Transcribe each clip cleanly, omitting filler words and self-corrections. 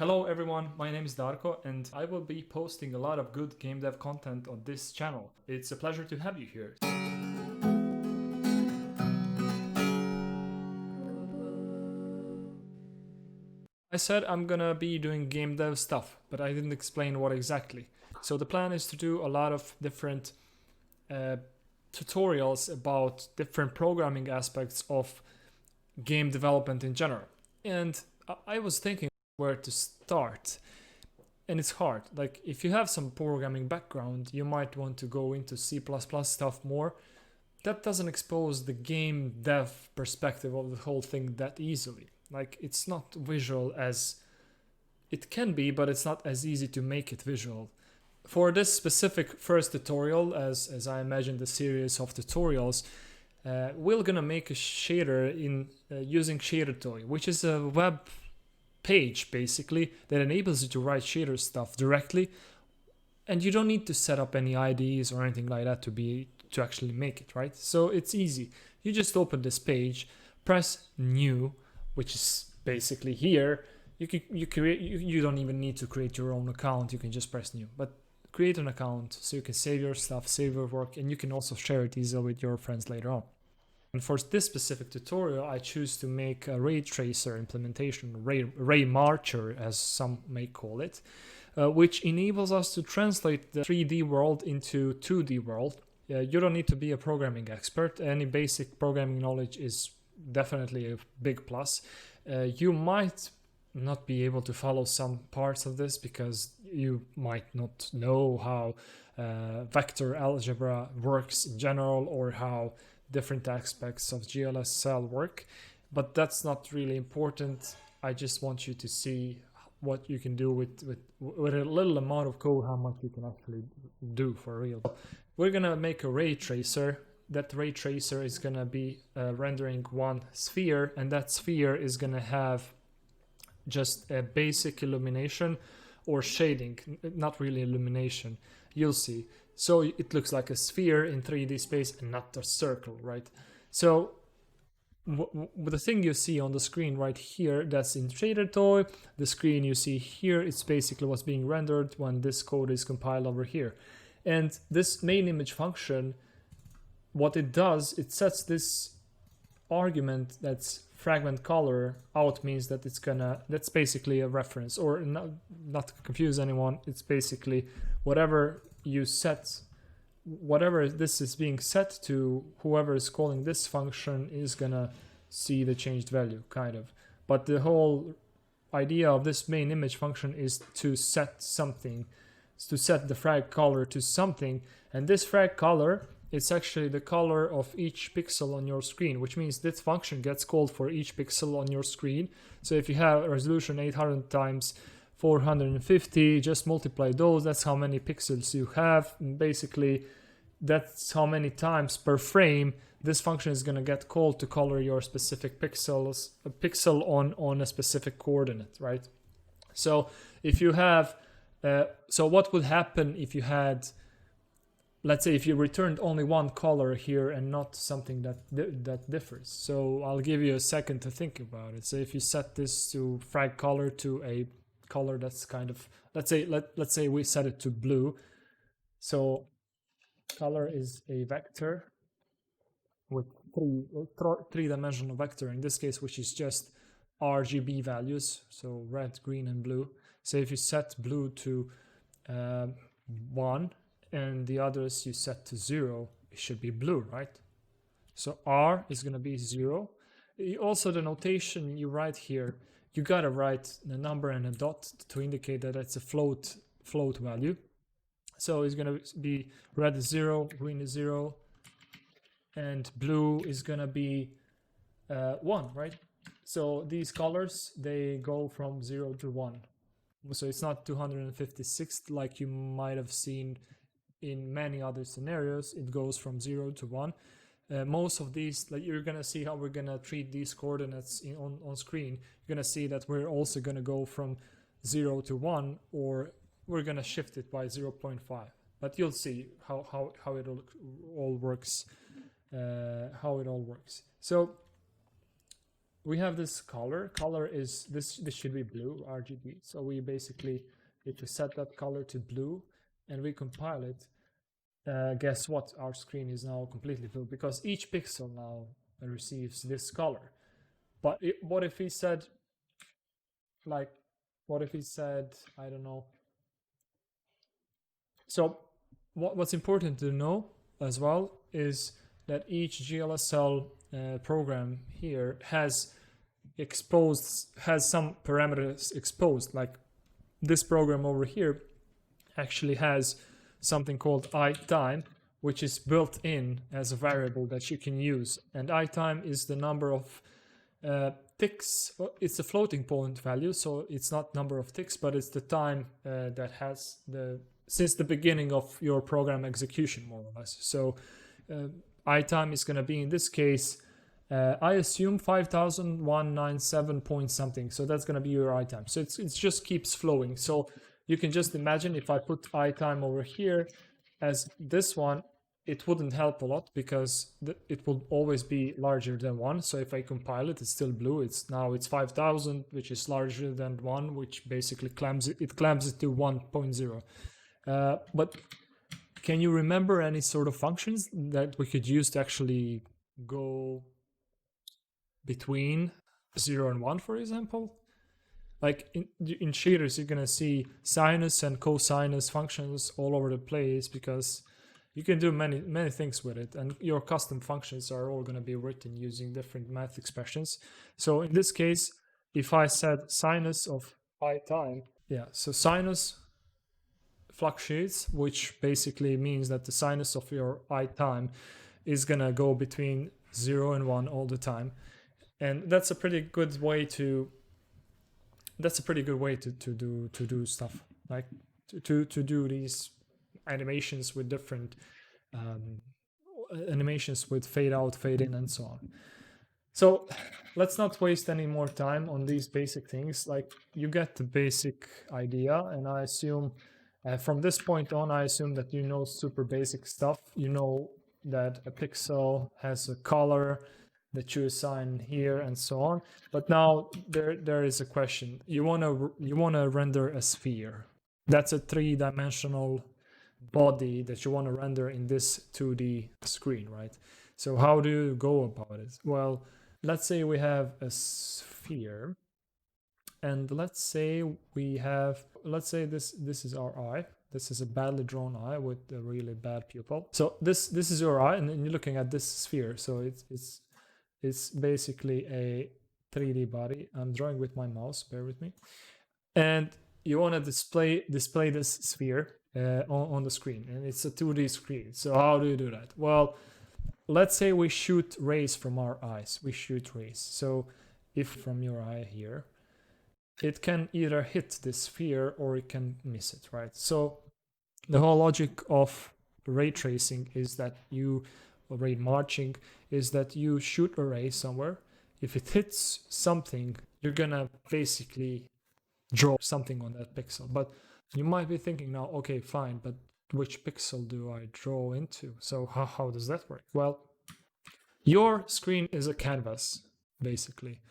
Hello everyone, my name is Darko and I will be posting a lot of good game dev content on this channel. It's a pleasure to have you here. I said I'm gonna be doing game dev stuff, but I didn't explain what exactly. So the plan is to do a lot of different tutorials about different programming aspects of game development in general. And I was thinking where to start. And it's hard. Like if you have some programming background, you might want to go into C++ stuff more. That doesn't expose the game dev perspective of the whole thing that easily. Like it's not visual as it can be, but it's not as easy to make it visual. For this specific first tutorial, as I imagine the series of tutorials, we're gonna make a shader in using ShaderToy, which is a web page basically that enables you to write shader stuff directly, and you don't need to set up any IDEs or anything like that to actually make it, right? So it's easy. You just open this page, press new, which is basically here. You don't even need to create your own account. You can just press new, but create an account so you can save your stuff, save your work, and you can also share it easily with your friends later on. And for this specific tutorial, I choose to make a ray tracer implementation, ray marcher, as some may call it, which enables us to translate the 3D world into 2D world. You don't need to be a programming expert. Any basic programming knowledge is definitely a big plus. You might not be able to follow some parts of this because you might not know how vector algebra works in general or how different aspects of GLSL work, but that's not really important. I just want you to see what you can do with a little amount of code, how much you can actually do for real. We're gonna make a ray tracer. That ray tracer is gonna be rendering one sphere, and that sphere is gonna have just a basic illumination or shading, not really illumination. You'll see. So it looks like a sphere in 3D space and not a circle, right? So the thing you see on the screen right here, that's in ShaderToy. The screen you see here, it's basically what's being rendered when this code is compiled over here. And this main image function, what it does, it sets this argument that's fragment color out, means that that's basically a reference, or not to confuse anyone, it's basically whatever you set, whatever this is being set to, whoever is calling this function is gonna see the changed value, kind of. But the whole idea of this main image function is to set something, to set the frag color to something, and this frag color, it's actually the color of each pixel on your screen, which means this function gets called for each pixel on your screen. So if you have a resolution 800 times 450, just multiply those, that's how many pixels you have, and basically that's how many times per frame this function is going to get called to color your specific pixels, a pixel on a specific coordinate, right? So if you have so what would happen if you had, let's say if you returned only one color here and not something that differs? So I'll give you a second to think about it. So if you set this to frag color to a color that's kind of, let's say we set it to blue. So color is a vector with three-dimensional vector in this case, which is just RGB values, so red, green, and blue. So if you set blue to 1 and the others you set to 0, it should be blue, right? So R is going to be 0. Also, the notation you write here, you got to write the number and a dot to indicate that it's a float value. So it's going to be red is 0, green is 0, and blue is going to be 1, right? So these colors, they go from 0 to 1. So it's not 256 like you might have seen in many other scenarios. It goes from 0 to 1. Most of these, like you're gonna see how we're gonna treat these coordinates on screen. You're gonna see that we're also gonna go from 0 to 1, or we're gonna shift it by 0.5. But you'll see how it all works. So we have this color. Color is this should be blue, RGB. So we basically, if we set that color to blue and we compile it, guess what? Our screen is now completely blue because each pixel now receives this color. But what if he said, like, what if he said, I don't know. So what's important to know as well is that each GLSL program here has some parameters exposed. Like this program over here actually has something called itime, which is built in as a variable that you can use. And itime is the number of ticks. It's a floating point value, so it's not number of ticks, but it's the time that has since the beginning of your program execution, more or less. So itime is going to be, in this case, I assume 5197 point something. So that's going to be your itime. So it just keeps flowing. So you can just imagine if I put itime over here as this one, it wouldn't help a lot because it will always be larger than 1. So if I compile it, it's still blue. It's 5,000, which is larger than 1, which basically clamps it to 1.0. But can you remember any sort of functions that we could use to actually go between 0 and 1, for example? Like in shaders, you're gonna see sinus and cosinus functions all over the place because you can do many things with it, and your custom functions are all gonna be written using different math expressions. So in this case, if I said sinus of itime, so sinus fluctuates, which basically means that the sinus of your itime is gonna go between 0 and 1 all the time, and that's a pretty good way to do stuff, like to do these animations with different animations with fade out, fade in, and so on. So let's not waste any more time on these basic things. Like, you get the basic idea, and I assume from this point on, I assume that you know super basic stuff. You know that a pixel has a color that you assign here and so on. But now there is a question. You wanna render a sphere. That's a 3-dimensional body that you want to render in this 2D screen, right? So how do you go about it? Well, let's say we have a sphere, and let's say this is our eye. This is a badly drawn eye with a really bad pupil. So this is your eye, and then you're looking at this sphere. So it's basically a 3D body. I'm drawing with my mouse, bear with me. And you want to display this sphere on the screen, and it's a 2D screen. So how do you do that? Well, let's say we shoot rays from our eyes. We shoot rays. So if from your eye here, it can either hit this sphere or it can miss it, right? So the whole logic of ray tracing is that ray marching is that you shoot a ray somewhere. If it hits something, you're gonna basically draw something on that pixel. But you might be thinking now, okay, fine, but which pixel do I draw into? So how does that work? Well, your screen is a canvas, basically.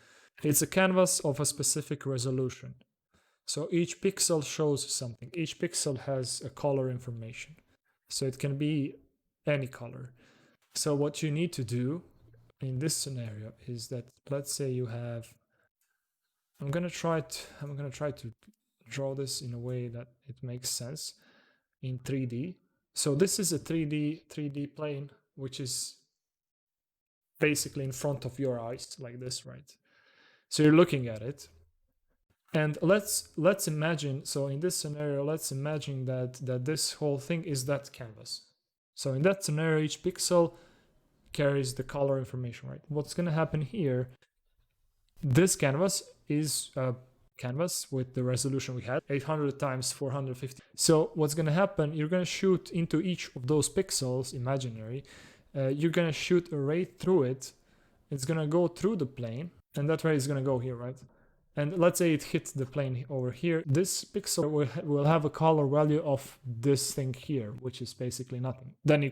It's a canvas of a specific resolution. So each pixel shows something. Each pixel has a color information. So it can be any color. So what you need to do in this scenario is that, let's say you have, I'm gonna try to draw this in a way that it makes sense in 3D. So this is a 3D plane, which is basically in front of your eyes like this, right? So you're looking at it, and let's imagine, so in this scenario, let's imagine that this whole thing is that canvas. So in that scenario, each pixel carries the color information, right? What's going to happen here, this canvas is a canvas with the resolution we had, 800 times 450. So what's going to happen, you're going to shoot into each of those pixels, imaginary, you're going to shoot a ray through it. It's going to go through the plane, and that ray is going to go here, right? And let's say it hits the plane over here. This pixel will have a color value of this thing here, which is basically nothing. Then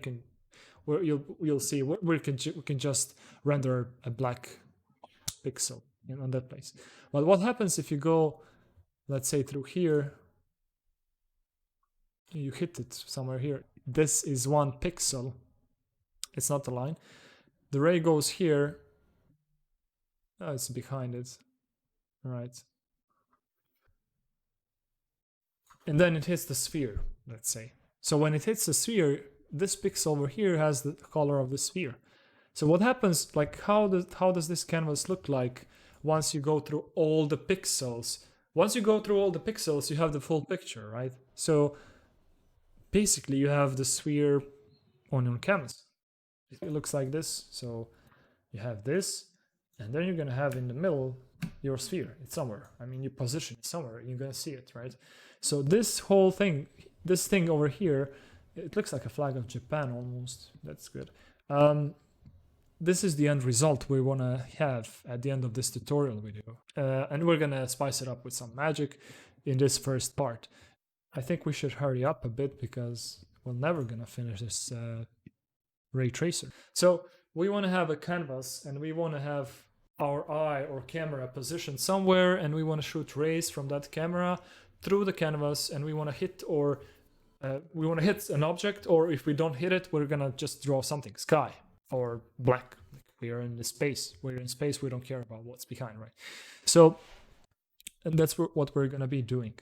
you'll see we can just render a black pixel. on that place. Well, what happens if you go, let's say, through here, you hit it somewhere here. This is 1 pixel. It's not a line. The ray goes here. Oh, it's behind it. All right. And then it hits the sphere, let's say. So when it hits the sphere, this pixel over here has the color of the sphere. So what happens, like how does this canvas look like once you go through all the pixels? Once you go through all the pixels, you have the full picture, right? So basically you have the sphere on your canvas. It looks like this. So you have this, and then you're gonna have in the middle your sphere. It's somewhere. I mean, you position it somewhere, you're gonna see it, right? So this whole thing, this thing over here, it looks like a flag of Japan almost. That's good. This is the end result we want to have at the end of this tutorial video. And we're going to spice it up with some magic in this first part. I think we should hurry up a bit because we're never going to finish this ray tracer. So we want to have a canvas and we want to have our eye or camera positioned somewhere, and we want to shoot rays from that camera through the canvas, and we want to hit or we want to hit an object, or if we don't hit it, we're going to just draw something, sky or black. We are in the space. We're in space. We don't care about what's behind, right? So, and that's what we're going to be doing.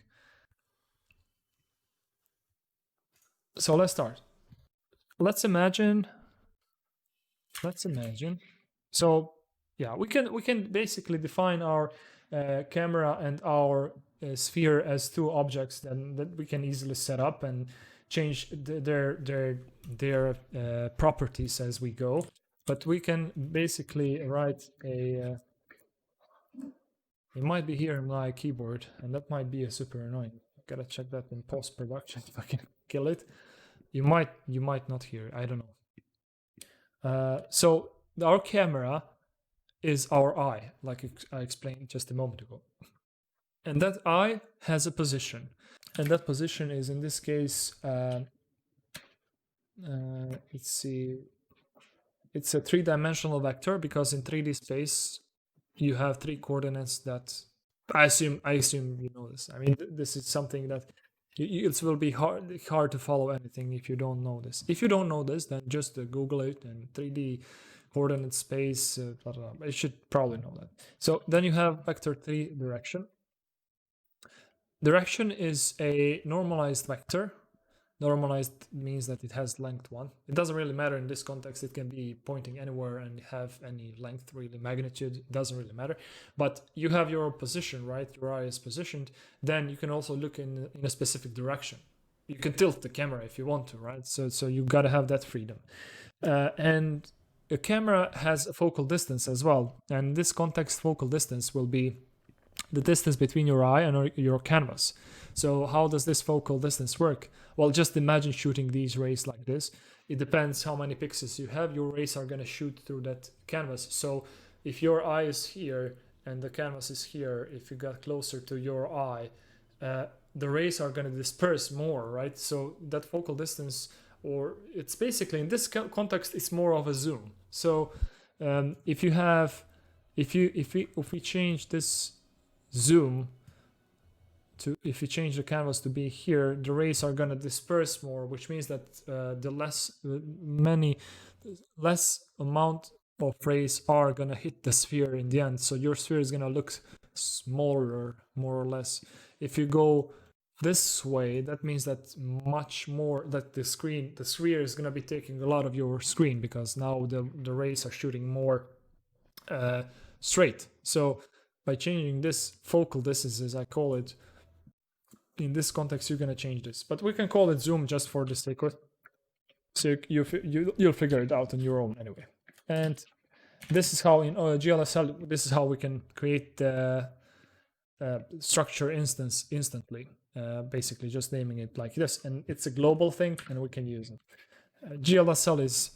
So let's start. Let's imagine. So yeah, we can basically define our camera and our sphere as 2 objects that we can easily set up and change their properties as we go. But we can basically write a. It might be here in my keyboard, and that might be a super annoying. I gotta check that in post production if I can kill it. You might not hear. I don't know. So our camera is our eye, like I explained just a moment ago, and that eye has a position, and that position is in this case. Let's see. It's a 3-dimensional vector because in 3D space you have 3 coordinates that I assume you know this. I mean, this is something that it will be hard to follow anything if you don't know this. If you don't know this, then just Google it and 3D coordinate space. Blah, blah, blah. You should probably know that. So then you have vector 3 direction. Direction is a normalized vector. Normalized means that it has length 1. It doesn't really matter in this context. It can be pointing anywhere and have any length, really, magnitude. It doesn't really matter. But you have your position, right? Your eye is positioned. Then you can also look in a specific direction. You can tilt the camera if you want to, right? So you got to have that freedom. And a camera has a focal distance as well. And in this context, focal distance will be the distance between your eye and your canvas. So how does this focal distance work? Well, just imagine shooting these rays like this. It depends how many pixels you have. Your rays are going to shoot through that canvas. So if your eye is here and the canvas is here, if you got closer to your eye, the rays are going to disperse more, right? So that focal distance, or it's basically in this context, it's more of a zoom. So if we change this zoom to, if you change the canvas to be here, the rays are going to disperse more, which means that the less amount of rays are going to hit the sphere in the end. So your sphere is going to look smaller, more or less. If you go this way, that means that much more, that the sphere is going to be taking a lot of your screen, because now the rays are shooting more straight. So by changing this focal distance, as I call it, in this context, you're going to change this. But we can call it zoom just for the sake of it. So you'll figure it out on your own anyway. And this is how in GLSL, this is how we can create the structure instance instantly. Basically just naming it like this. And it's a global thing and we can use it. GLSL is,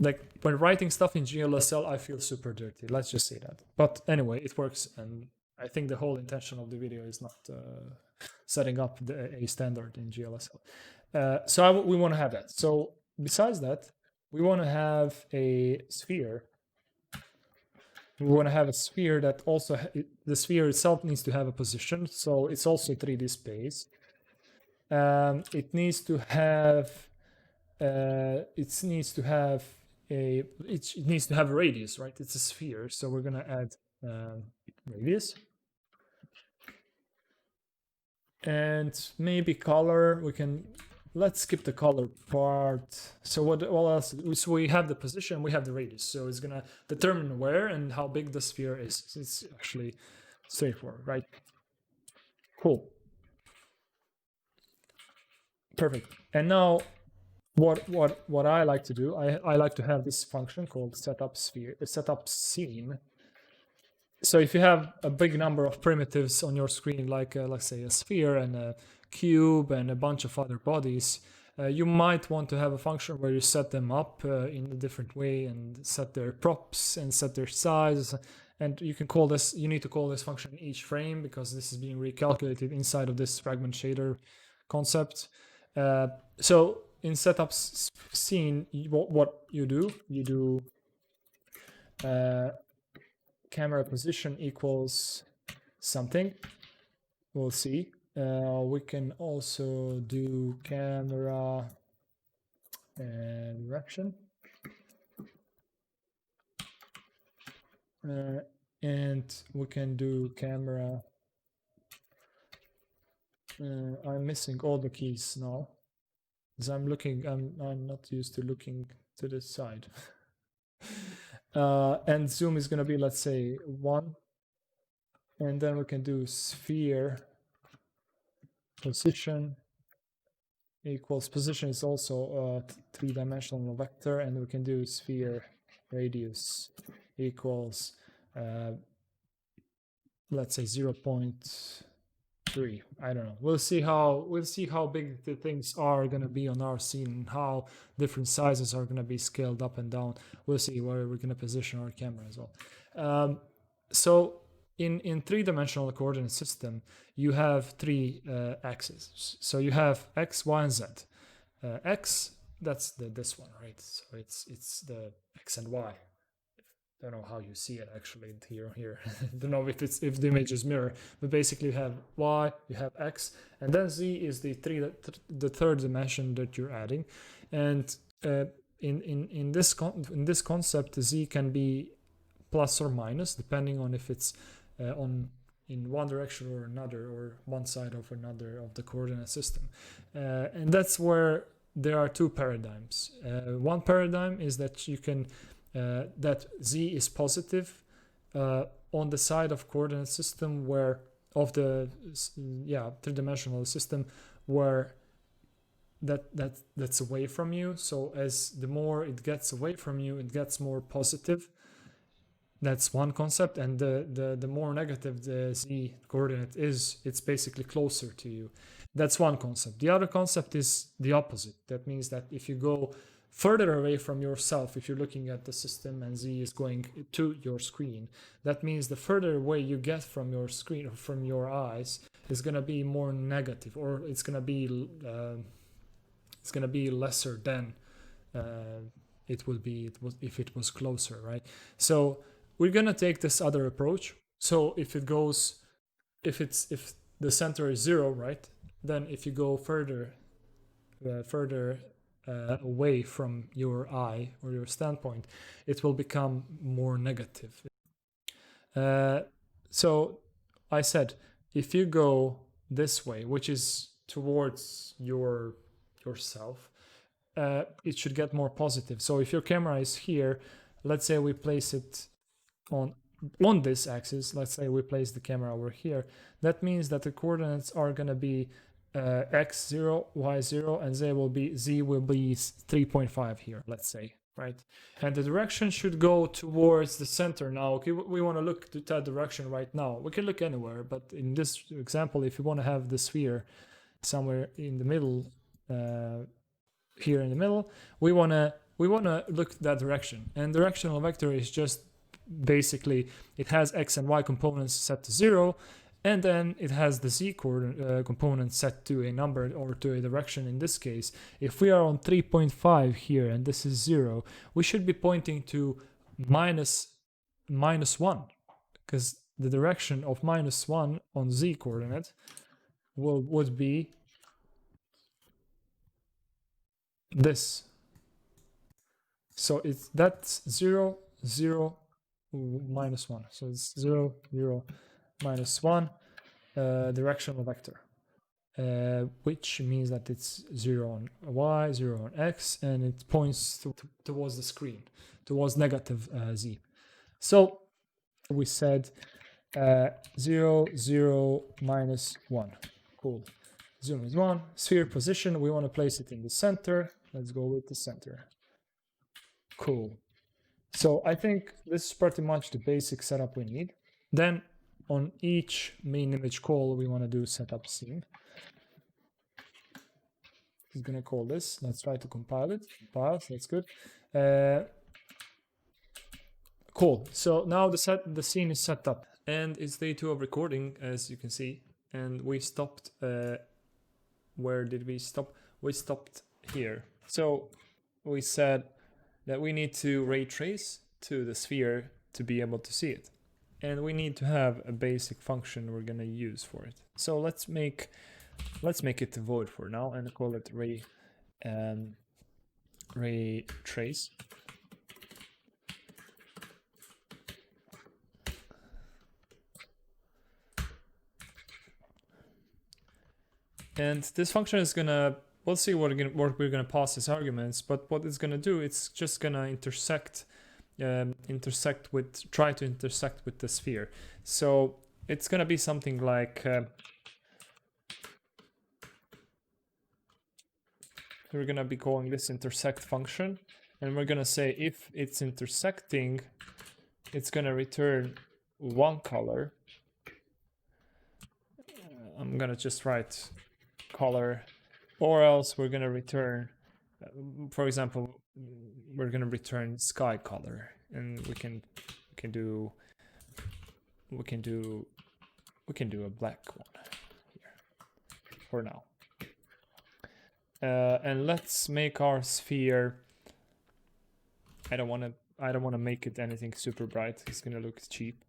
like, when writing stuff in GLSL, I feel super dirty. Let's just say that. But anyway, it works, and I think the whole intention of the video is not setting up a standard in GLSL. So we want to have that. So besides that, we want to have a sphere we want to have a sphere that also the sphere itself needs to have a position, so it's also 3D space. It needs to have it needs to have a radius, right? It's a sphere, so we're gonna add radius. And maybe color, let's skip the color part. So what else? So we have the position, we have the radius. So it's gonna determine where and how big the sphere is. It's actually straightforward, right? Cool. Perfect. And now what I like to do, I like to have this function called setup scene. So if you have a big number of primitives on your screen, like let's say a sphere and a cube and a bunch of other bodies, you might want to have a function where you set them up in a different way and set their props and set their size. And you need to call this function each frame because this is being recalculated inside of this fragment shader concept. So in setup scene, what you do camera position equals something. We'll see. We can also do camera direction. And we can do camera. I'm missing all the keys now. Because I'm not used to looking to the side. And zoom is going to be, let's say, 1. And then we can do sphere position equals, position is also a 3-dimensional vector, and we can do sphere radius equals, let's say 0.3. I don't know. We'll see how big the things are going to be on our scene and how different sizes are going to be scaled up and down. We'll see where we're going to position our camera as well. So in 3-dimensional coordinate system, you have 3 axes. So you have x, y, and z. X, that's this one, right? So it's the x and y. I don't know how you see it actually here. I don't know if the images mirror, but basically you have y, you have x, and then z is the third dimension that you're adding. And in this concept, z can be plus or minus depending on if it's in one direction or another, or one side of another of the coordinate system. And that's where there are 2 paradigms. One paradigm is that you can that z is positive on the side of coordinate system where of the 3-dimensional system where that's away from you. So as the more it gets away from you, it gets more positive. That's one concept. And the more negative the z coordinate is, it's basically closer to you. That's one concept. The other concept is the opposite. That means that if you go further away from yourself, if you're looking at the system and z is going to your screen, that means the further away you get from your screen or from your eyes is going to be more negative, or it's going to be lesser than it would be if it was closer, right? So we're going to take this other approach. So if the center is 0, right, then if you go further away from your eye or your standpoint, it will become more negative. So I said, if you go this way, which is towards yourself, it should get more positive. So if your camera is here, let's say we place it on this axis, let's say we place the camera over here, that means that the coordinates are going to be x0, y0, and z will be 3.5 here, let's say, right? And the direction should go towards the center. Now, okay, we want to look to that direction right now. We can look anywhere, but in this example, if you want to have the sphere somewhere in the middle, here in the middle, we want to look that direction. And directional vector is just basically, it has x and y components set to 0, and then it has the z component set to a number or to a direction. In this case, if we are on 3.5 here and this is 0, we should be pointing to minus -1, because the direction of -1 on z coordinate would be this. So that's 0, 0, -1. So it's 0, 0, -1 directional vector, which means that it's 0 on y, 0 on x, and it points towards the screen, towards negative z. So we said 0, 0, -1. Cool. Zoom is 1. Sphere position, we want to place it in the center. Let's go with the center. Cool. So I think this is pretty much the basic setup we need. Then on each main image call, we want to do setup scene. It's going to call this. Let's try to compile it. Compile, that's good. Cool. So now the scene is set up. And it's day 2 of recording, as you can see. And we stopped, where did we stop? We stopped here. So we said that we need to ray trace to the sphere to be able to see it. And we need to have a basic function we're gonna use for it. So let's make it a void for now and call it ray trace. And this function is gonna, we'll see what we're gonna pass as arguments, but what it's gonna do, it's just gonna try to intersect with the sphere. So it's gonna be something like we're gonna be calling this intersect function, and we're gonna say if it's intersecting, it's gonna return one color. I'm gonna just write color, or else we're gonna return, for example, we're gonna return sky color, and we can do a black one here for now. And let's make our sphere. I don't want to make it anything super bright. It's gonna look cheap.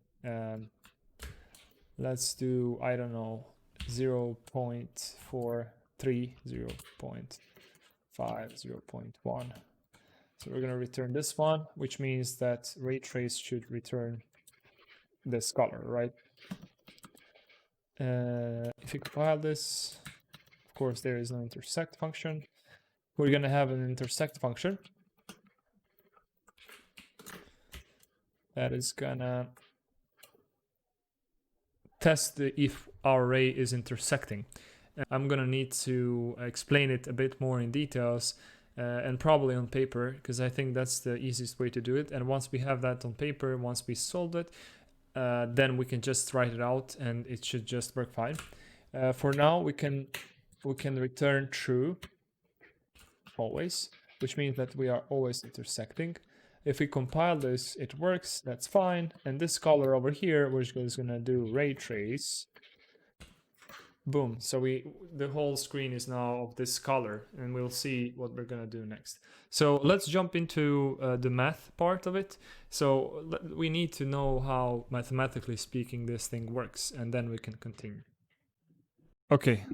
Let's do, I don't know, 0.43, 0.5, 0.1. So we're gonna return this one, which means that ray trace should return this color, right? If you compile this, of course there is no intersect function. We're gonna have an intersect function that is gonna test if our ray is intersecting. I'm gonna need to explain it a bit more in details, and probably on paper, because I think that's the easiest way to do it. And once we have that on paper, once we solved it, then we can just write it out and it should just work fine. For now, we can return true always, which means that we are always intersecting. If we compile this, it works, that's fine. And this color over here, we're just gonna do ray trace. Boom, so the whole screen is now of this color, and we'll see what we're gonna do next. So let's jump into the math part of it. So we need to know how, mathematically speaking, this thing works, and then we can continue. Okay,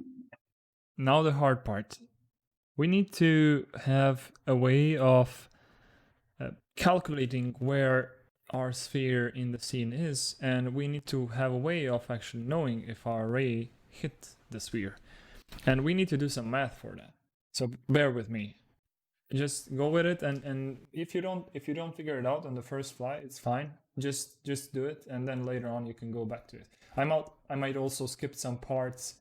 now the hard part. We need to have a way of calculating where our sphere in the scene is, and we need to have a way of actually knowing if our ray hit the sphere, and we need to do some math for that. So bear with me, just go with it, and if you don't figure it out on the first fly, it's fine. Just do it, and then later on you can go back to it. I might also skip some parts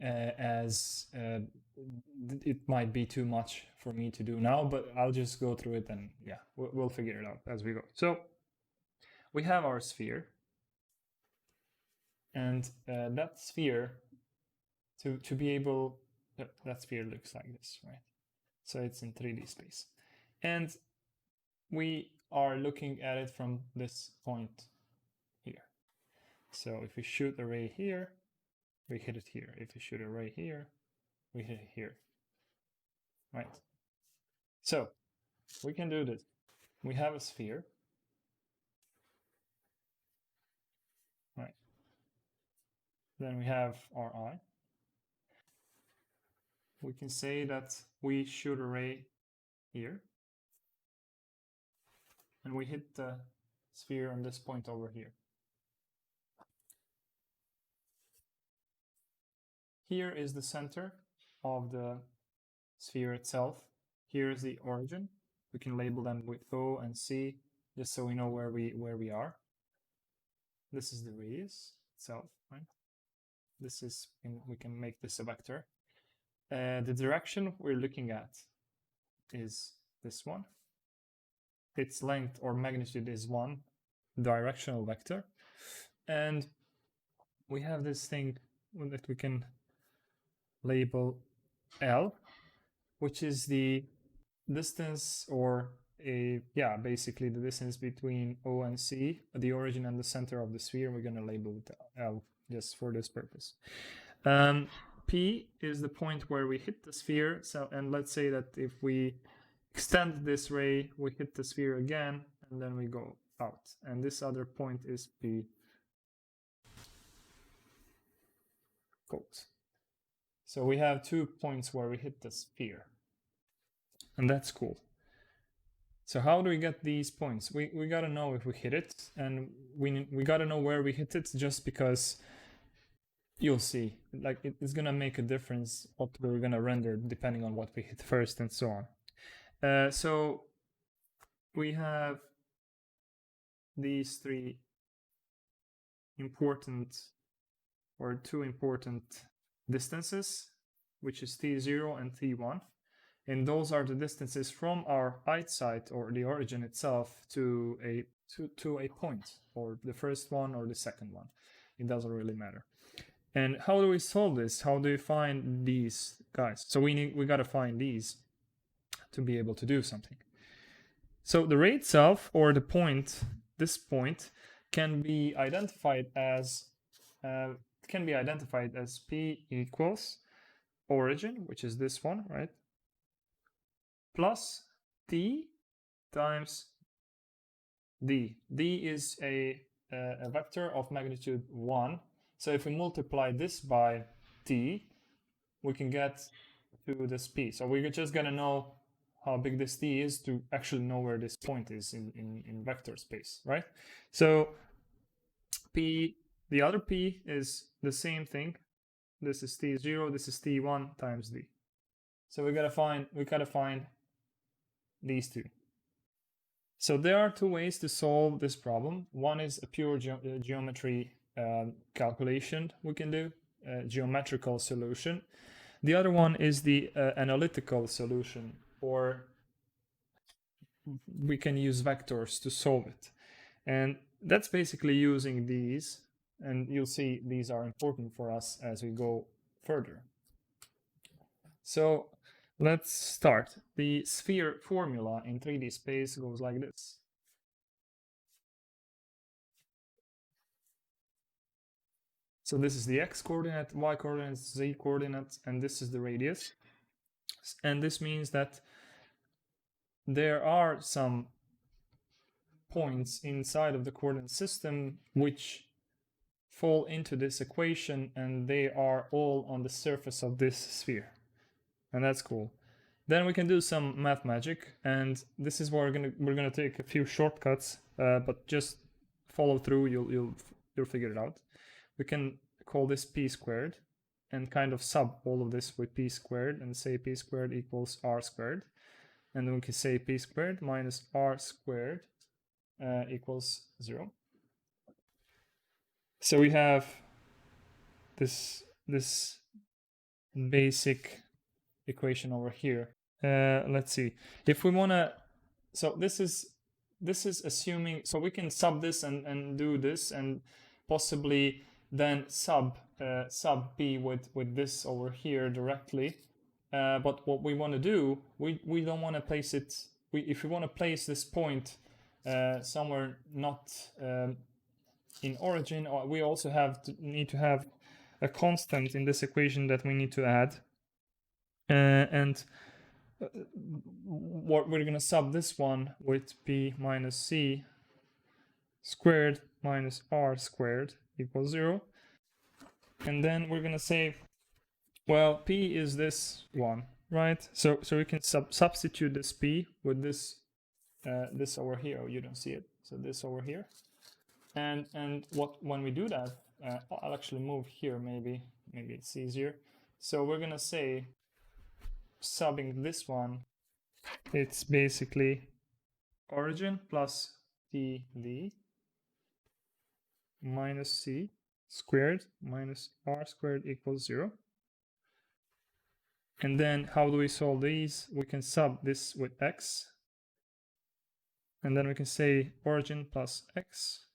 as it might be too much for me to do now, but I'll just go through it, and yeah, we'll figure it out as we go. So we have our sphere, and that sphere, to be able, that sphere looks like this, right? So it's in 3D space, and we are looking at it from this point here. So if we shoot a ray here, we hit it here. If we shoot a ray here, we hit it here, right? So we can do this. We have a sphere, Then we have our eye. We can say that we shoot a ray here, and we hit the sphere on this point over here. Here is the center of the sphere itself. Here is the origin. We can label them with O and C, just so we know where we are. This is the radius itself, right? This is, we can make this a vector. The direction we're looking at is this one. Its length or magnitude is 1, directional vector. And we have this thing that we can label L, which is the distance, or basically the distance between O and C, the origin and the center of the sphere. We're going to label it L just for this purpose. P is the point where we hit the sphere. So, and let's say that if we extend this ray, we hit the sphere again, and then we go out. And this other point is P. Quote. So we have 2 points where we hit the sphere. And that's cool. So how do we get these points? We got to know if we hit it, and we got to know where we hit it, just because you'll see, like, it's going to make a difference what we're going to render depending on what we hit first and so on. So we have these 3 important, or 2 important distances, which is T0 and T1. And those are the distances from our height site, or the origin itself, to a point, or the first one or the second one. It doesn't really matter. And how do we solve this? How do we find these guys? So we got to find these to be able to do something. So the ray itself, or the point, this point, can be identified as P equals origin, which is this one, right? Plus T times D. D is a vector of magnitude 1. So if we multiply this by T, we can get to this P. So we're just going to know how big this T is to actually know where this point is in vector space, right? So P, the other P is the same thing. This is T0, this is T1 times D. So we gotta find these 2. So there are 2 ways to solve this problem. One is a pure geometry calculation we can do, geometrical solution. The other one is the analytical solution, or we can use vectors to solve it. And that's basically using these, and you'll see these are important for us as we go further. So let's start. The sphere formula in 3D space goes like this. So this is the x coordinate, y coordinate, z coordinate, and this is the radius. And this means that there are some points inside of the coordinate system which fall into this equation, and they are all on the surface of this sphere. And that's cool. Then we can do some math magic, and this is where we're gonna take a few shortcuts, but just follow through. You'll figure it out. We can call this p squared, and kind of sub all of this with p squared, and say p squared equals r squared, and then we can say p squared minus r squared equals 0. So we have this basic equation over here. Let's see if we want to. So this is assuming, so we can sub this and do this, and possibly then sub p with this over here directly. But what we want to do, we don't want to place it. If we want to place this point somewhere not in origin, we also need to have a constant in this equation that we need to add. And what we're going to sub this one with p minus c squared minus r squared equals 0. And then we're gonna say, well, P is this one, right? So we can substitute this P with this this over here. Oh, you don't see it. So this over here. And what when we do that, I'll actually move here. Maybe it's easier. So we're gonna say, subbing this one, it's basically origin plus TD minus C squared minus R squared equals 0. And then how do we solve these? We can sub this with X. And then we can say origin plus X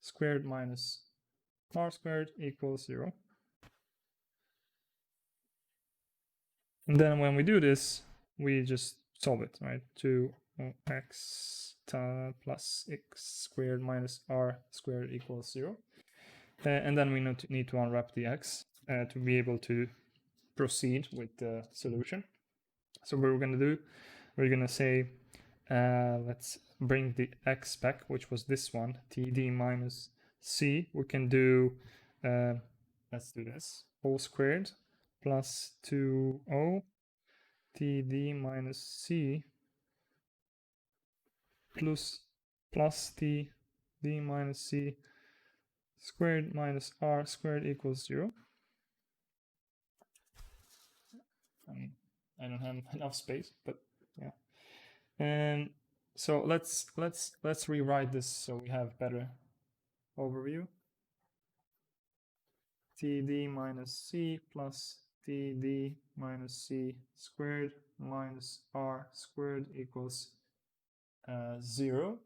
squared minus R squared equals 0. And then when we do this, we just solve it, right? 2x plus x squared minus r squared equals 0. And then we need to unwrap the x to be able to proceed with the solution. So what we're going to do, we're going to say, let's bring the x back, which was this one, td minus c. We can do, let's do this, o squared plus 2o td minus c plus td minus c squared minus r squared equals 0. I don't have enough space, but yeah. And so let's rewrite this so we have better overview. td minus c plus td minus c squared minus r squared equals 0.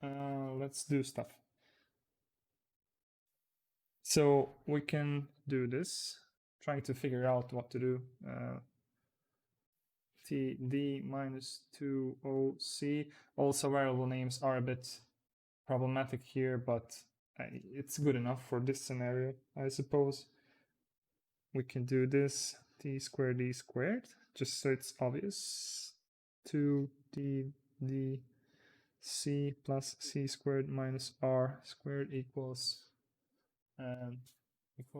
Let's do stuff. So we can do this, trying to figure out what to do. td minus 2oc. Also, variable names are a bit problematic here, but it's good enough for this scenario, I suppose. We can do this, t squared d squared, just so it's obvious. 2td c plus c squared minus r squared equals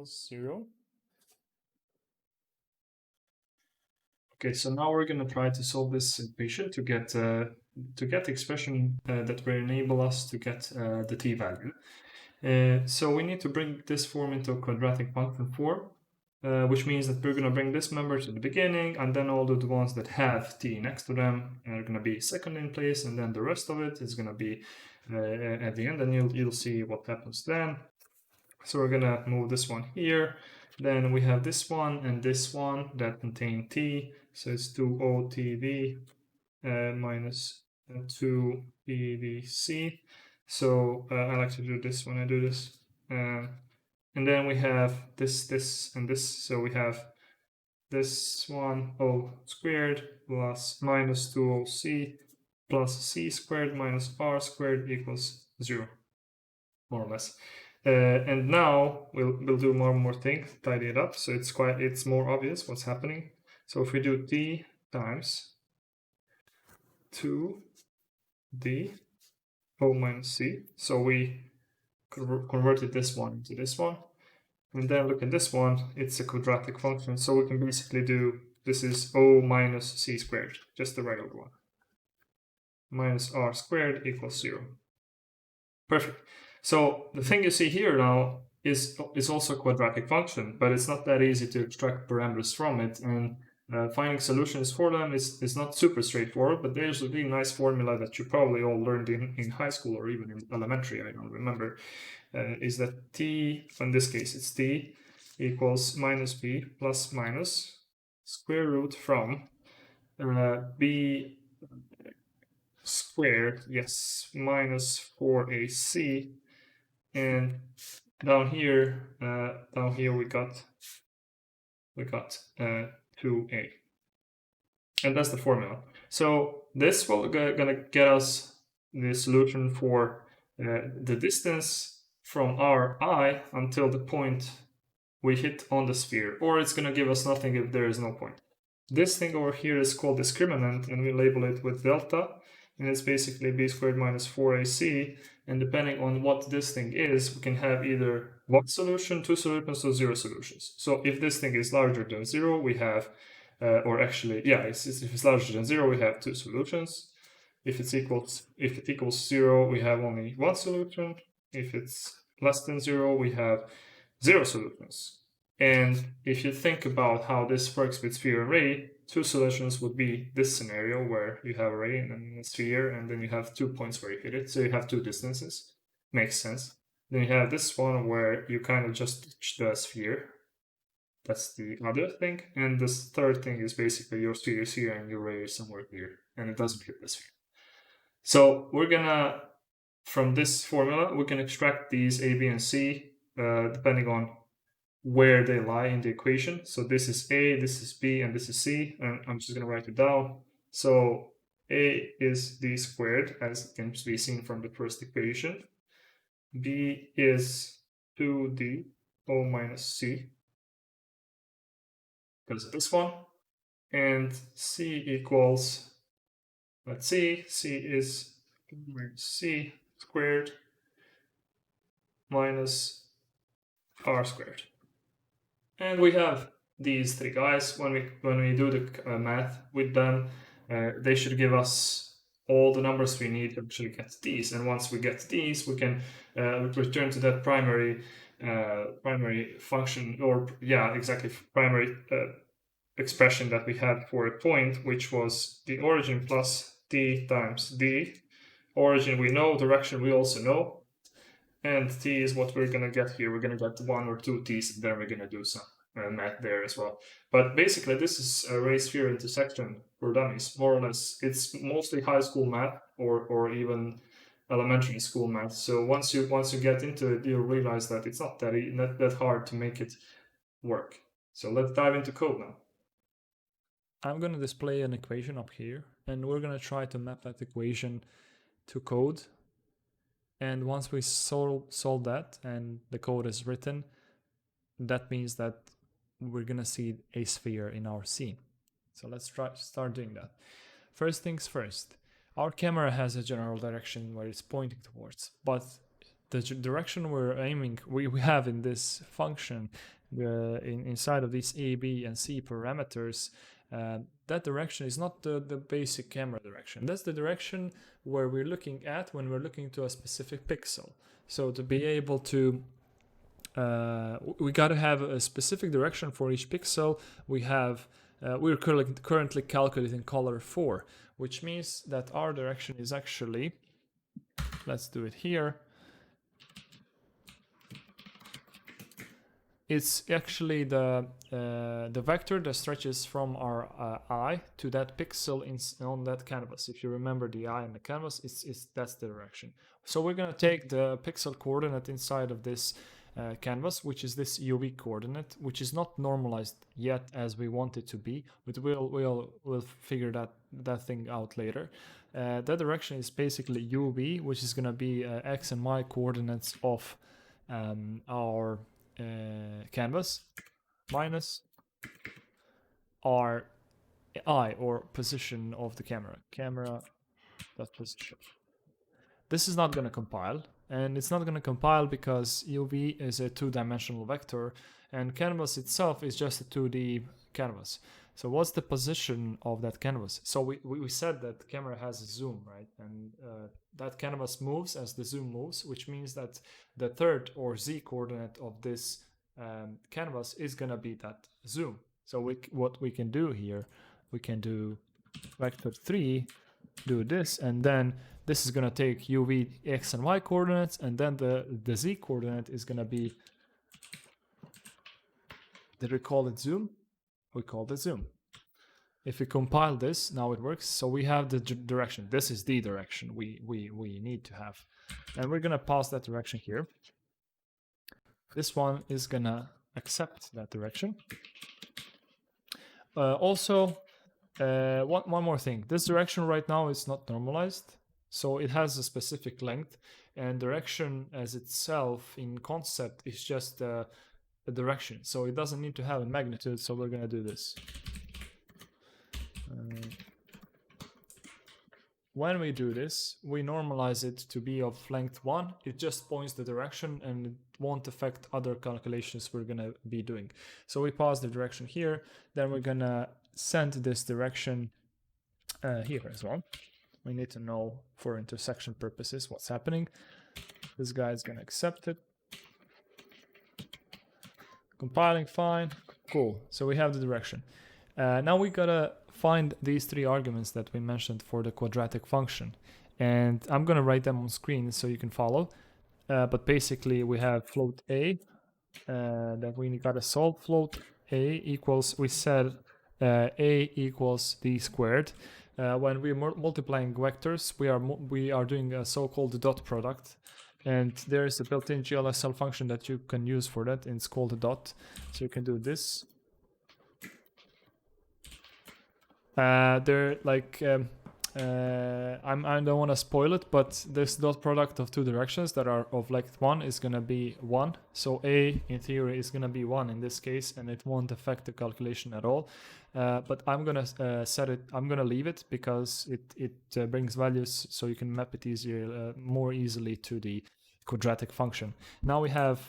0. Okay, so now we're going to try to solve this equation to get the expression that will enable us to get the t value. So we need to bring this form into a quadratic function form, which means that we're going to bring this member to the beginning, and then all of the ones that have t next to them are going to be second in place, and then the rest of it is going to be at the end, and you'll see what happens then. So we're going to move this one here. Then we have this one and this one that contain t. So it's 2OTV minus 2PVC. So I like to do this when I do this. And then we have this, and this. So we have this one O squared plus minus 2OC plus C squared minus R squared equals 0, more or less. And now we'll do more things, tidy it up, so it's more obvious what's happening. So if we do t times 2d o minus c, so we converted this one into this one, and then look at this one, it's a quadratic function, so we can basically do, this is o minus c squared, just the regular one, minus r squared equals 0. Perfect. So the thing you see here now is also a quadratic function, but it's not that easy to extract parameters from it, and finding solutions for them is not super straightforward, but there's a really nice formula that you probably all learned in high school or even in elementary, I don't remember, is that t, in this case it's t, equals minus b plus minus square root from b squared, yes, minus 4ac, and down here we got 2a, and that's the formula. So this will gonna get us the solution for the distance from our eye until the point we hit on the sphere, or it's gonna give us nothing if there is no point. This thing over here is called discriminant, and we label it with delta, and it's basically b squared minus 4ac, and depending on what this thing is, we can have either one solution, two solutions, or zero solutions. So if this thing is larger than 0, we have, or actually, yeah, if it's larger than 0, we have two solutions. If it equals 0, we have only one solution. If it's less than 0, we have zero solutions. And if you think about how this works with sphere and ray, two solutions would be this scenario where you have a ray and then a sphere, and then you have 2 points where you hit it, so you have two distances. Makes sense. Then you have this one where you kind of just touch the sphere. That's the other thing. And this third thing is basically your sphere is here and your ray is somewhere here, and it doesn't hit the sphere. So we're gonna, from this formula, we can extract these a, b, and c depending on where they lie in the equation. So this is a, this is b, and this is c, and I'm just gonna write it down. So a is d squared, as can be seen from the first equation. B is 2d o minus c, because of this one. And c equals, let's see, c is minus c squared minus r squared. And we have these three guys. When we do the math with them, they should give us all the numbers we need to actually get these. And once we get these, we can return to that primary function, or yeah, exactly, primary expression that we had for a point, which was the origin plus d times d. Origin we know, direction we also know. And t is what we're going to get here. We're going to get 1 or 2 t's, and then we're going to do some math there as well. But basically, this is a ray sphere intersection for dummies, more or less. It's mostly high school math or even elementary school math. So once you get into it, you'll realize that it's not that hard to make it work. So let's dive into code now. I'm going to display an equation up here, and we're going to try to map that equation to code. And once we solve that and the code is written, that means that we're gonna see a sphere in our scene. So let's start doing that. First things first, our camera has a general direction where it's pointing towards, but the direction we're aiming, we have in this function, inside of these a, b, and c parameters, that direction is not the basic camera direction. That's the direction where we're looking at when we're looking to a specific pixel. So to be able to, we got to have a specific direction for each pixel. We're currently calculating color 4, which means that our direction is actually, let's do it here. It's actually the vector that stretches from our eye to that pixel on that canvas. If you remember the eye and the canvas, that's the direction. So we're going to take the pixel coordinate inside of this canvas, which is this UV coordinate, which is not normalized yet as we want it to be, but we'll figure that thing out later. That direction is basically UV, which is going to be x and y coordinates of our canvas minus our eye, or position of the camera dot position. This is not going to compile, and it's not going to compile because UV is a two-dimensional vector and canvas itself is just a 2D canvas. So what's the position of that canvas? So we said that the camera has a zoom, right? And that canvas moves as the zoom moves, which means that the third or z coordinate of this canvas is going to be that zoom. So what we can do here, we can do vector 3, do this, and then this is going to take UV x and y coordinates, and then the z coordinate is going to be, did we call it zoom? We called it zoom. If we compile this, now it works. So we have the direction. This is the direction we need to have. And we're going to pass that direction here. This one is going to accept that direction. Also, one more thing. This direction right now is not normalized. So it has a specific length. And direction as itself in concept is just a direction. So it doesn't need to have a magnitude. So we're going to do this. when we do this, we normalize it to be of length 1. It just points the direction and it won't affect other calculations we're gonna be doing. So we pause the direction here, then we're gonna send this direction here as well. We need to know for intersection purposes what's happening. This guy is gonna accept it. Compiling fine, cool. So we have the direction. Now we gotta find these 3 arguments that we mentioned for the quadratic function. And I'm gonna write them on screen so you can follow. But basically we have float a that we gotta solve. Float a equals, we said a equals d squared. When we're multiplying vectors, we are doing a so-called dot product. And there is a built-in GLSL function that you can use for that, and it's called a dot. So you can do this. I don't want to spoil it, but this dot product of 2 directions that are of length 1 is going to be 1. So a, in theory, is going to be 1 in this case, and it won't affect the calculation at all. But I'm going to I'm going to leave it because it brings values so you can map it more easily to the quadratic function. Now we have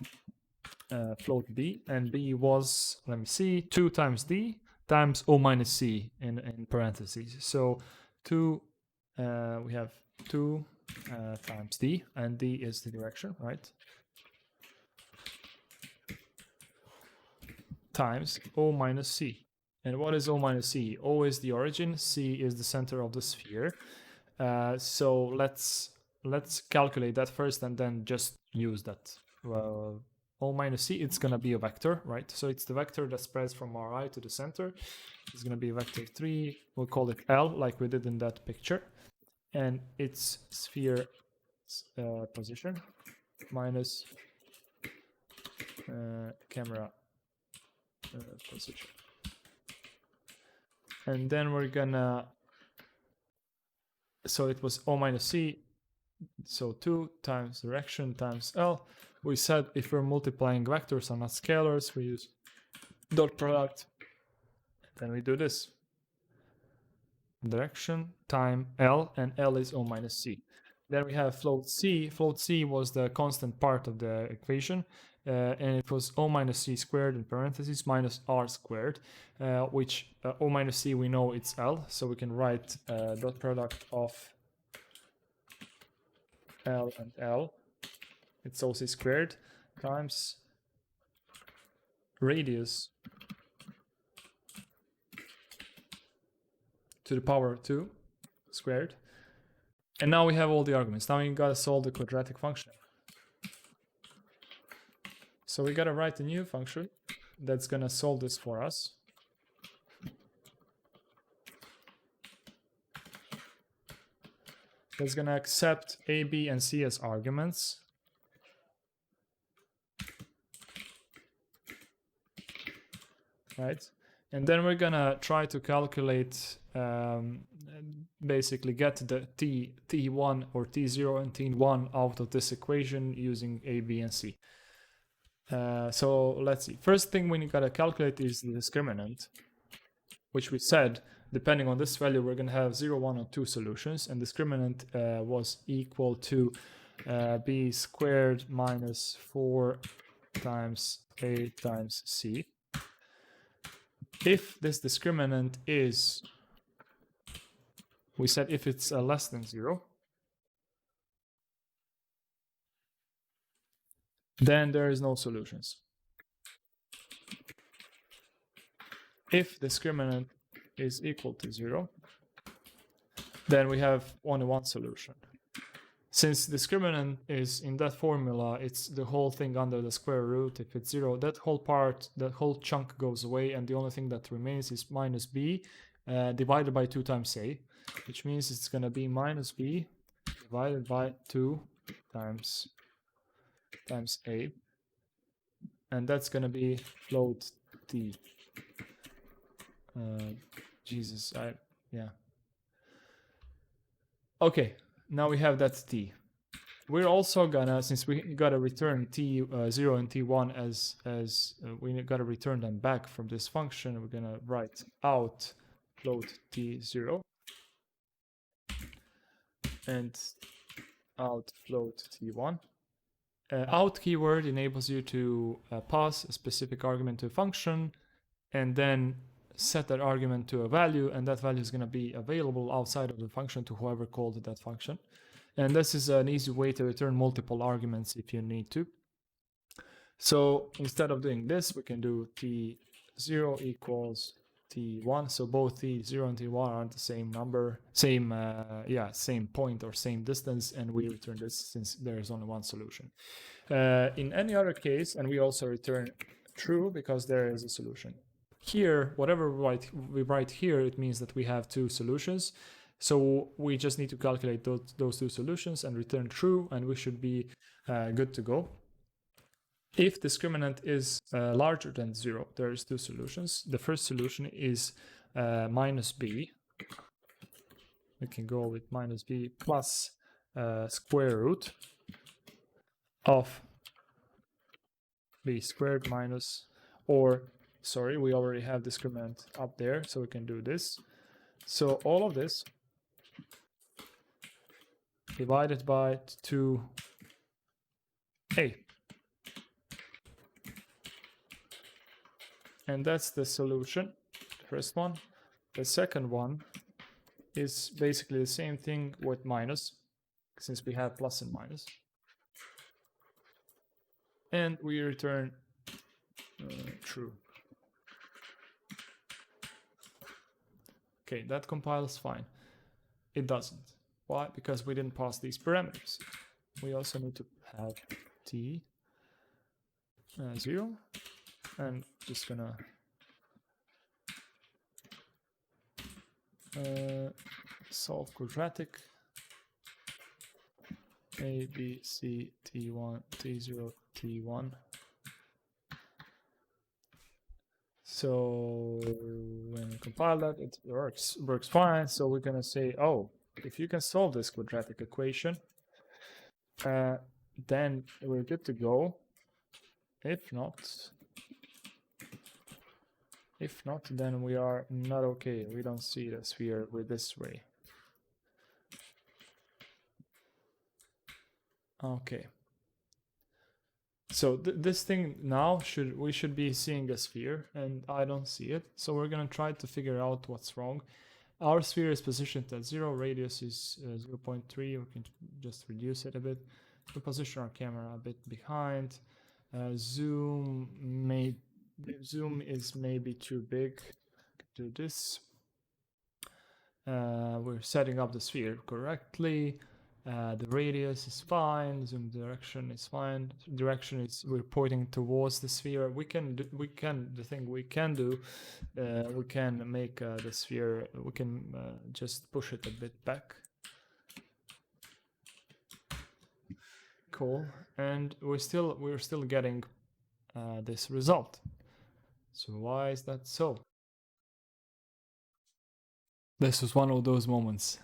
float b, and b was, let me see, 2 times d times O minus C in parentheses. So we have 2 times D, and D is the direction, right? Times O minus C. And what is O minus C? O is the origin, C is the center of the sphere. So let's calculate that first and then just use that. O minus C, it's going to be a vector, right? So it's the vector that spreads from Ri to the center. It's going to be vector 3. We'll call it L, like we did in that picture. And its sphere position minus camera position. And then we're going to... So it was O minus C. So 2 times direction times L. We said if we're multiplying vectors and not scalars, we use dot product. Then we do this. Direction time L, and L is O minus C. Then we have float C. Float C was the constant part of the equation, and it was O minus C squared in parentheses minus R squared, which O minus C we know it's L, so we can write dot product of L and L. It's OC squared times radius to the power 2 squared. And now we have all the arguments. Now we gotta solve the quadratic function. So we gotta write a new function that's gonna solve this for us. That's gonna accept A, B, and C as arguments. Right? And then we're gonna try to calculate, basically get the T1 or T0 and T1 out of this equation using A, B, and C. So let's see. First thing we gotta calculate is the discriminant, which we said, depending on this value, we're gonna have 0, 1, or 2 solutions, and discriminant was equal to B squared minus 4 times A times C. If this discriminant is, we said if it's less than 0, then there is no solutions. If discriminant is equal to 0, then we have only one solution. Since discriminant is in that formula, it's the whole thing under the square root. If it's 0, that whole part, that whole chunk goes away, and the only thing that remains is minus b divided by 2 times a, which means it's going to be minus b divided by 2 times a, and that's going to be float t. Jesus, yeah. Okay. Now we have that t. We're also gonna, since we gotta return t0 and t1 as we gotta return them back from this function, we're gonna write out float t0. and out float t1. Out keyword enables you to pass a specific argument to a function and then set that argument to a value, and that value is going to be available outside of the function to whoever called that function. And this is an easy way to return multiple arguments if you need to. So instead of doing this, we can do t0 equals t1. So both t0 and t1 are the same number, same point or same distance, and we return this since there is only one solution. In any other case, and we also return true because there is a solution. Here, whatever we write here, it means that we have two solutions. So we just need to calculate those two solutions and return true, and we should be good to go. If discriminant is larger than 0, there's two solutions. The first solution is minus b. We can go with minus b plus square root of b squared minus, or sorry, we already have discriminant up there, so we can do this. So all of this divided by 2a. And that's the solution, the first one. The second one is basically the same thing with minus, since we have plus and minus. And we return true. Okay, that compiles fine. It doesn't. Why? Because we didn't pass these parameters. We also need to have t 0, and just gonna solve quadratic a, b, c, t1, t0, t1. So when we compile that, it works fine. So we're gonna say, oh, if you can solve this quadratic equation, then we're good to go. If not, then we are not okay. We don't see the sphere with this way. Okay. So this thing now we should be seeing a sphere, and I don't see it. So we're gonna try to figure out what's wrong. Our sphere is positioned at 0, radius is 0.3. We can just reduce it a bit. We position our camera a bit behind. Zoom is maybe too big. Do this. We're setting up the sphere correctly. The radius is fine. Zoom direction is fine. Direction is we're pointing towards the sphere. We can make the sphere. We can just push it a bit back. Cool. And we're still getting this result. So why is that so? This was one of those moments.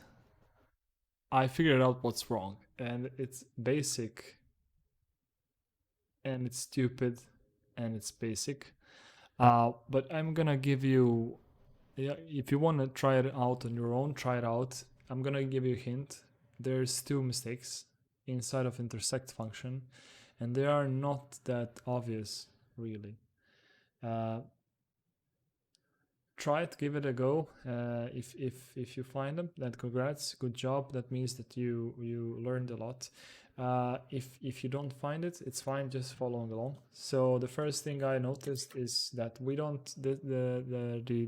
I figured out what's wrong, and it's basic, and it's stupid, and it's basic. But I'm gonna give you, if you want to try it out on your own, try it out. I'm gonna give you a hint. There's two mistakes inside of intersect function, and they are not that obvious, really. Try it, give it a go. If you find them, then congrats, good job. That means that you learned a lot. If you don't find it, it's fine, just following along. So the first thing I noticed is that we don't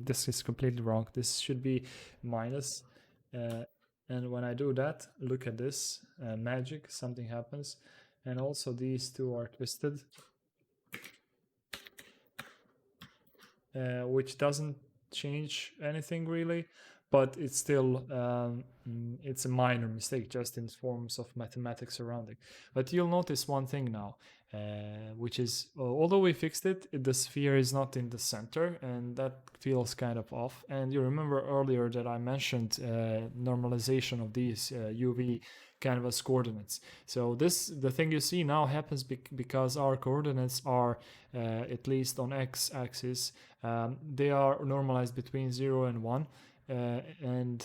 this is completely wrong. This should be minus, and when I do that, look at this magic, something happens, and also these two are twisted, which doesn't change anything really, but it's still it's a minor mistake just in forms of mathematics surrounding. But you'll notice one thing now, which is although we fixed it, the sphere is not in the center, and that feels kind of off. And you remember earlier that I mentioned normalization of these UV canvas coordinates. So the thing you see now happens because our coordinates are at least on x-axis, they are normalized between 0 and 1, and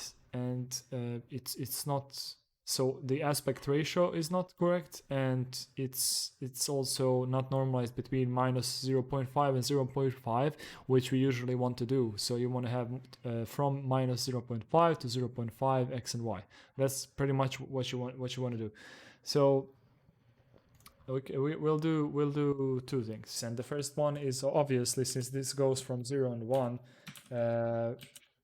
it's not So the aspect ratio is not correct, and it's also not normalized between minus 0.5 and 0.5, which we usually want to do. So you want to have from minus 0.5 to 0.5 x and y. That's pretty much what you want to do. So we'll do two things, and the first one is, obviously, since this goes from 0 and 1,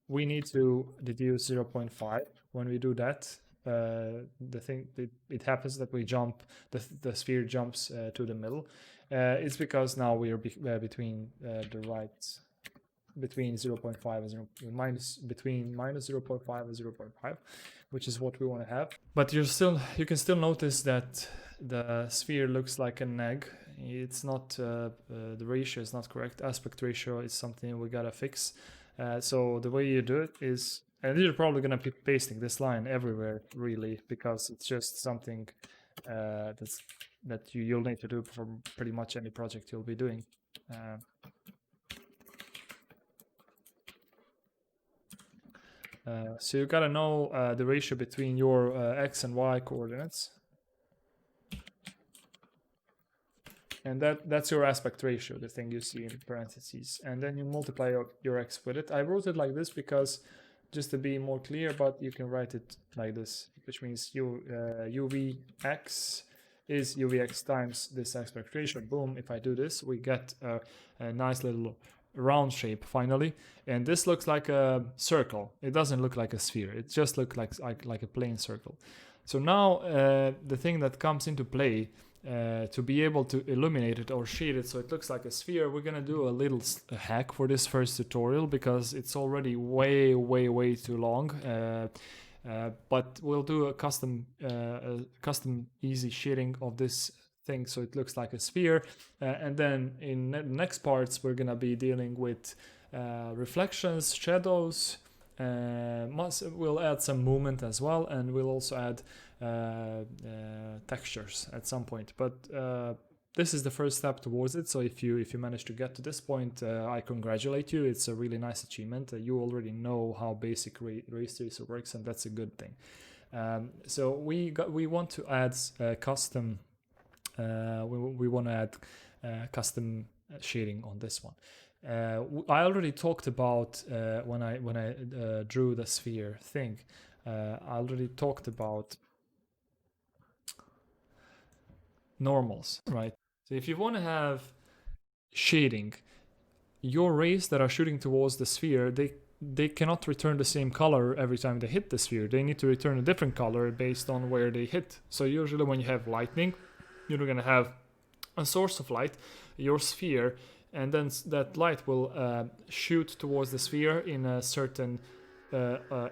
we need to deduce 0.5. When we do that, the thing it happens that we jump, the sphere jumps to the middle. It's because now we are between the right, between 0.5 and 0, between minus 0.5 and 0.5, which is what we want to have. But you can still notice that the sphere looks like an egg. It's not the ratio is not correct. Aspect ratio is something we gotta fix. So the way you do it is, and you're probably gonna be pasting this line everywhere, really, because it's just something that you'll need to do for pretty much any project you'll be doing. So you gotta know the ratio between your x and y coordinates, and that's your aspect ratio, the thing you see in parentheses, and then you multiply your x with it. I wrote it like this because just to be more clear, but you can write it like this, which means uvx is uvx times this aspect ratio. Boom, if I do this, we get a nice little round shape finally, and this looks like a circle. It doesn't look like a sphere, it just looks like a plain circle. So now the thing that comes into play to be able to illuminate it or shade it so it looks like a sphere, we're gonna do a little hack for this first tutorial because it's already way too long. But we'll do a custom easy shading of this thing so it looks like a sphere, and then in the next parts we're gonna be dealing with reflections, shadows. We'll add some movement as well, and we'll also add textures at some point. But this is the first step towards it. So if you manage to get to this point, I congratulate you. It's a really nice achievement. You already know how basic race tracer works, and that's a good thing. So we want to add custom. We want to add custom shading on this one. I already talked about when I drew the sphere thing. I already talked about normals, right? So if you want to have shading, your rays that are shooting towards the sphere, they cannot return the same color every time they hit the sphere. They need to return a different color based on where they hit. So usually when you have lightning, you're gonna have a source of light, your sphere, and then that light will shoot towards the sphere in a certain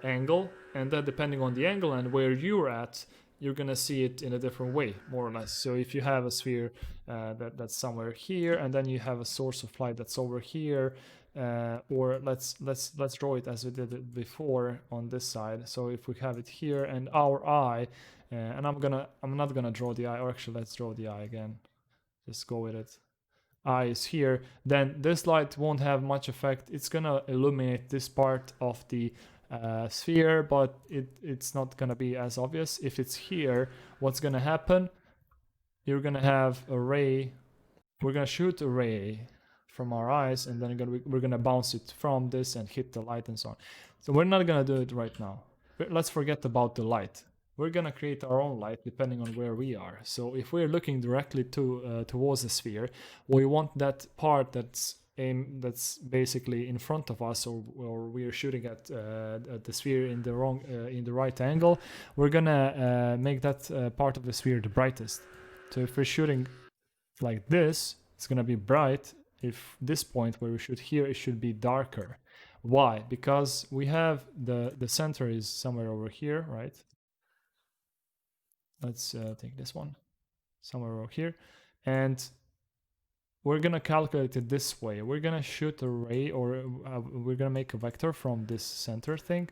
angle, and then depending on the angle and where you're at, you're gonna see it in a different way, more or less. So if you have a sphere that's somewhere here, and then you have a source of light that's over here, or let's draw it as we did it before on this side. So if we have it here and our eye, and I'm not gonna draw the eye, or actually let's draw the eye again. Just go with it. Eye is here, then this light won't have much effect. It's gonna illuminate this part of the sphere, but it's not gonna be as obvious. If it's here, what's gonna happen? You're gonna have a ray. We're gonna shoot a ray from our eyes, and then we're gonna bounce it from this and hit the light and so on. So we're not gonna do it right now. Let's forget about the light. We're gonna create our own light depending on where we are. So if we're looking directly towards the sphere, we want that part that's basically in front of us, or we are shooting at the sphere in the right angle. We're gonna make that part of the sphere the brightest. So if we're shooting like this, it's gonna be bright. If this point where we shoot here, it should be darker. Why? Because we have the center is somewhere over here, right? Let's take this one, somewhere over here, and we're gonna calculate it this way. We're gonna shoot a ray, or we're gonna make a vector from this center thing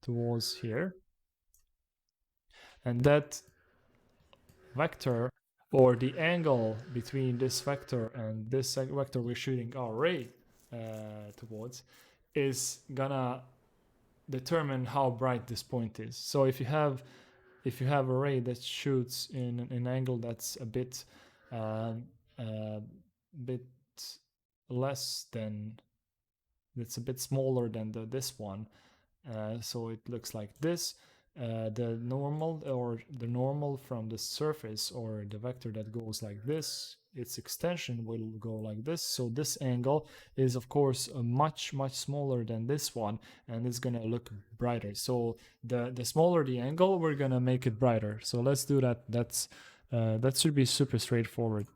towards here, and that vector, or the angle between this vector and this vector we're shooting our ray towards, is gonna determine how bright this point is. So if if you have a ray that shoots in an angle that's a bit bit less than, it's a bit smaller than this one, so it looks like this. The normal from the surface, or the vector that goes like this, its extension will go like this. So this angle is of course much smaller than this one, and it's gonna look brighter. So the smaller the angle, we're gonna make it brighter. So let's do that. That should be super straightforward.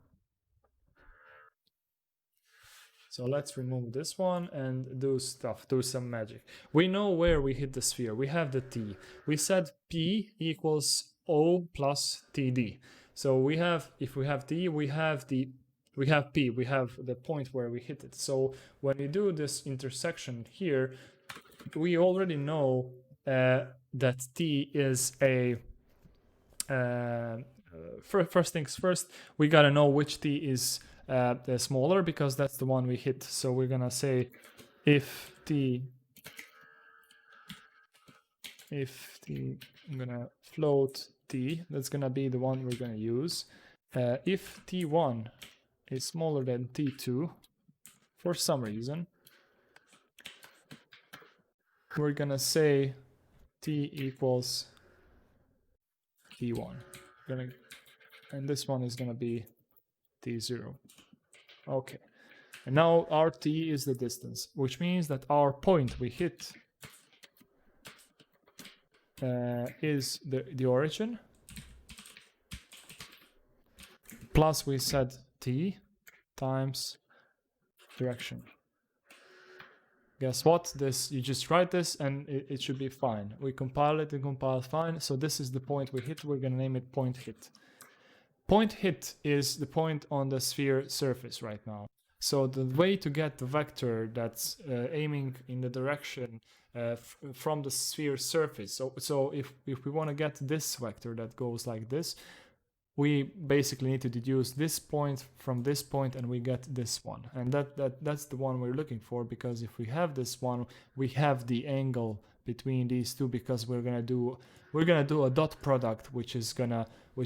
So let's remove this one and do some magic. We know where we hit the sphere. We have the T. We said P equals O plus TD. So we have, if we have T, we have P, we have the point where we hit it. So when we do this intersection here, we already know that T is a first things first, we gotta know which T is smaller, because that's the one we hit. So we're gonna say if T, I'm gonna float T, that's gonna be the one we're gonna use. If T1 is smaller than T2, for some reason, we're gonna say T equals T1. And this one is gonna be T0. Okay, and now our T is the distance, which means that our point we hit is the origin, plus we said T times direction. Guess what? This, you just write this and it should be fine. We compile it and compile fine. So this is the point we hit. We're gonna name it point hit. Point hit is the point on the sphere surface right now. So the way to get the vector that's aiming in the direction from the sphere surface. So if we want to get this vector that goes like this, we basically need to deduce this point from this point, and we get this one. And that's the one we're looking for, because if we have this one, we have the angle between these two, because we're gonna do a dot product, which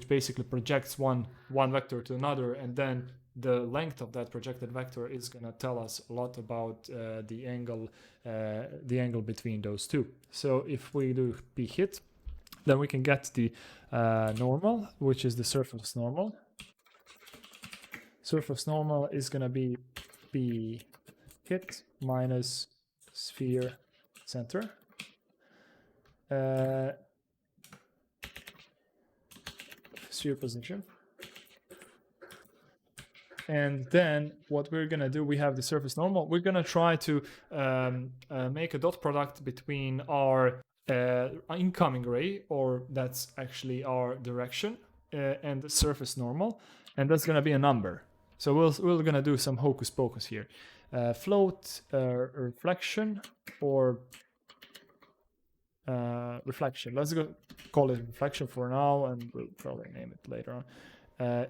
basically projects one vector to another, and then the length of that projected vector is gonna tell us a lot about the angle between those two. So if we do P hit, then we can get the normal, which is the surface normal. Surface normal is gonna be P hit minus sphere center. Sphere position. And then what we're gonna do, we have the surface normal. We're gonna try to make a dot product between our incoming ray, or that's actually our direction, and the surface normal, and that's gonna be a number. So we're gonna do some hocus pocus here. Float reflection, or reflection. Let's call it reflection for now, and we'll probably name it later on.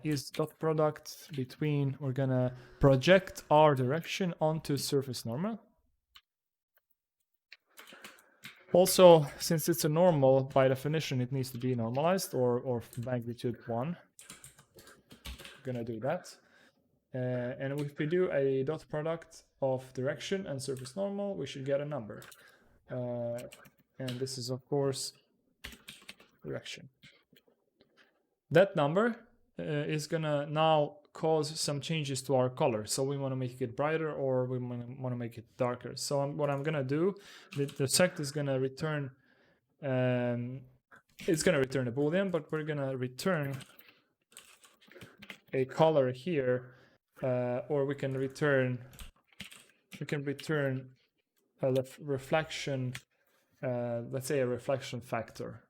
Is dot product between, we're gonna project our direction onto surface normal. Also, since it's a normal, by definition, it needs to be normalized, or magnitude 1. We're gonna do that. And if we do a dot product of direction and surface normal, we should get a number. And this is, of course, direction. That number is gonna now cause some changes to our color. So we want to make it brighter, or we want to make it darker. So what I'm gonna do, the sect is gonna return, it's gonna return a boolean, but we're gonna return a color here, or we can return a reflection, let's say a reflection factor.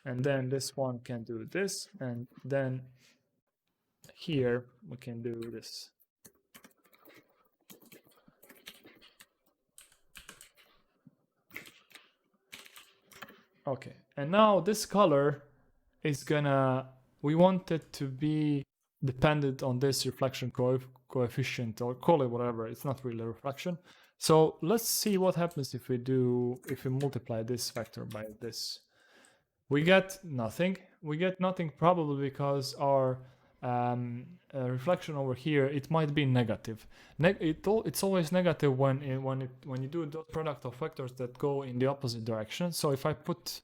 And then this one can do this, and then here we can do this. Okay, and now this color is gonna, we want it to be dependent on this reflection coefficient, or call it whatever. It's not really a reflection. So let's see what happens if we multiply this vector by this. We get nothing. We get nothing probably because our reflection over here, it might be negative. It's always negative when you do the product of vectors that go in the opposite direction. So if I put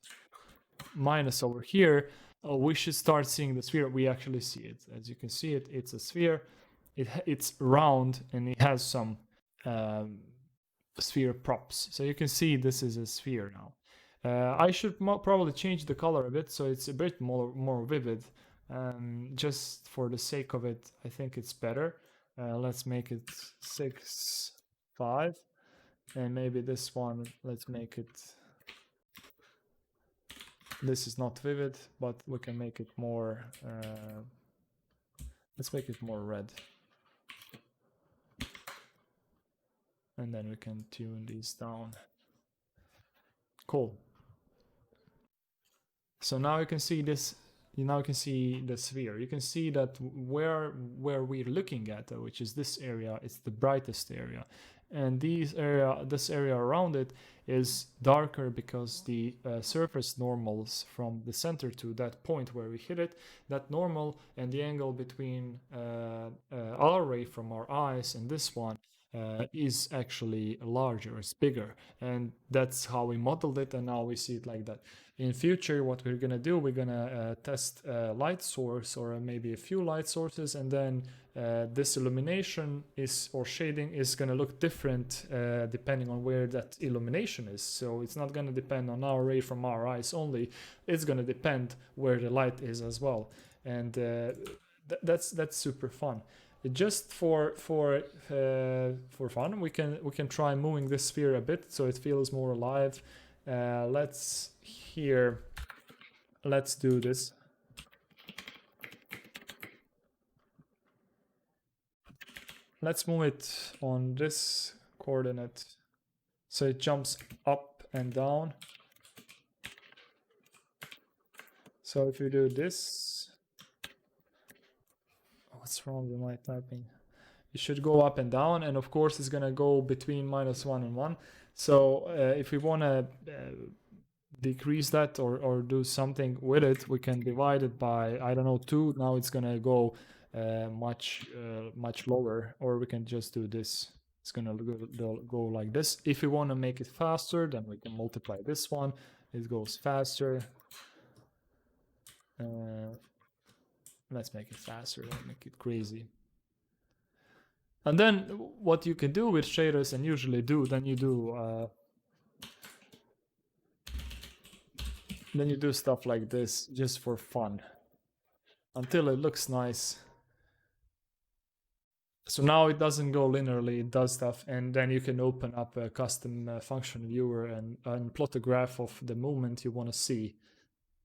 minus over here, we should start seeing the sphere. We actually see it. As you can see it, it's a sphere. It's round and it has some sphere props. So you can see this is a sphere now. I should probably change the color a bit so it's a bit more vivid. Just for the sake of it, I think it's better. Let's make it 6, 5. And maybe this one, let's make it... This is not vivid, but we can make it more... let's make it more red. And then we can tune these down. Cool. So now you can see this. Now you can see the sphere. You can see that where we're looking at, which is this area, it's the brightest area, and this area around it is darker because the surface normals from the center to that point where we hit it, that normal and the angle between our ray from our eyes and this one is actually larger, it's bigger, and that's how we modeled it, and now we see it like that. In future, what we're gonna do, we're gonna test a light source or maybe a few light sources, and then this illumination or shading is gonna look different depending on where that illumination is. So it's not gonna depend on our ray from our eyes only, it's gonna depend where the light is as well, and that's super fun. Just for fun, we can try moving this sphere a bit so it feels more alive. Let's do this. Let's move it on this coordinate so it jumps up and down. So if you do this, what's wrong with my typing? It should go up and down, and of course it's gonna go between -1 and 1. So if we want to decrease that or do something with it, we can divide it by, I don't know, 2. Now it's gonna go much lower, or we can just do this. It's gonna go like this. If we want to make it faster, then we can multiply this one. It goes faster. Let's make it faster. Don't make it crazy. And then what you can do with shaders, and usually do, then you do stuff like this just for fun until it looks nice. So now it doesn't go linearly, it does stuff, and then you can open up a custom function viewer and plot a graph of the movement you want to see,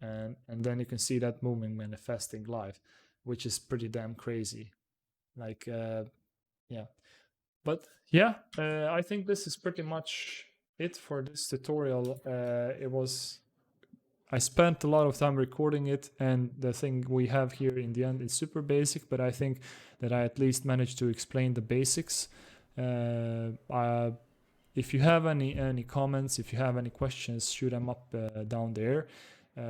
and then you can see that movement manifesting live, which is pretty damn crazy. Like yeah, but yeah, I think this is pretty much it for this tutorial. I spent a lot of time recording it, and the thing we have here in the end is super basic, but I think that I at least managed to explain the basics. If you have any comments, if you have any questions, shoot them up down there.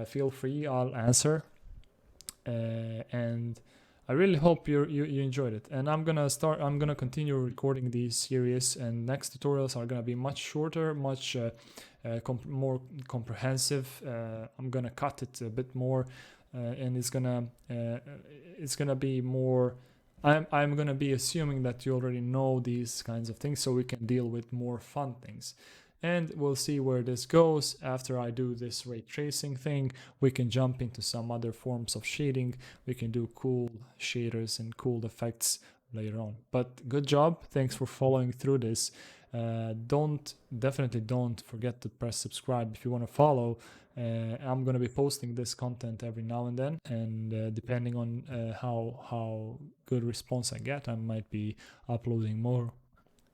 Feel free, I'll answer. And I really hope you enjoyed it. And I'm gonna continue recording these series, and next tutorials are gonna be much shorter, much more comprehensive. I'm gonna cut it a bit more, and it's gonna be more. I'm gonna be assuming that you already know these kinds of things, so we can deal with more fun things. And we'll see where this goes. After I do this ray tracing thing, we can jump into some other forms of shading. We can do cool shaders and cool effects later on. But good job. Thanks for following through this. Definitely don't forget to press subscribe if you want to follow. I'm going to be posting this content every now and then, and depending on how good response I get, I might be uploading more.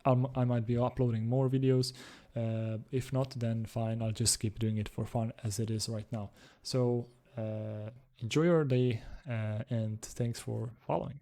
I might be uploading more videos. If not, then fine, I'll just keep doing it for fun as it is right now. So enjoy your day, and thanks for following.